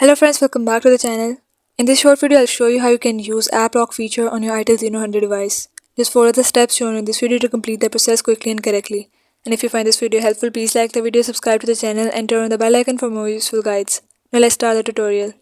Hello friends, welcome back to the channel. In this short video, I'll show you how you can use App Lock feature on your Itel Zeno 100 device. Just follow the steps shown in this video to complete the process quickly and correctly. And if you find this video helpful, please like the video, subscribe to the channel and turn on the bell icon for more useful guides. Now let's start the tutorial.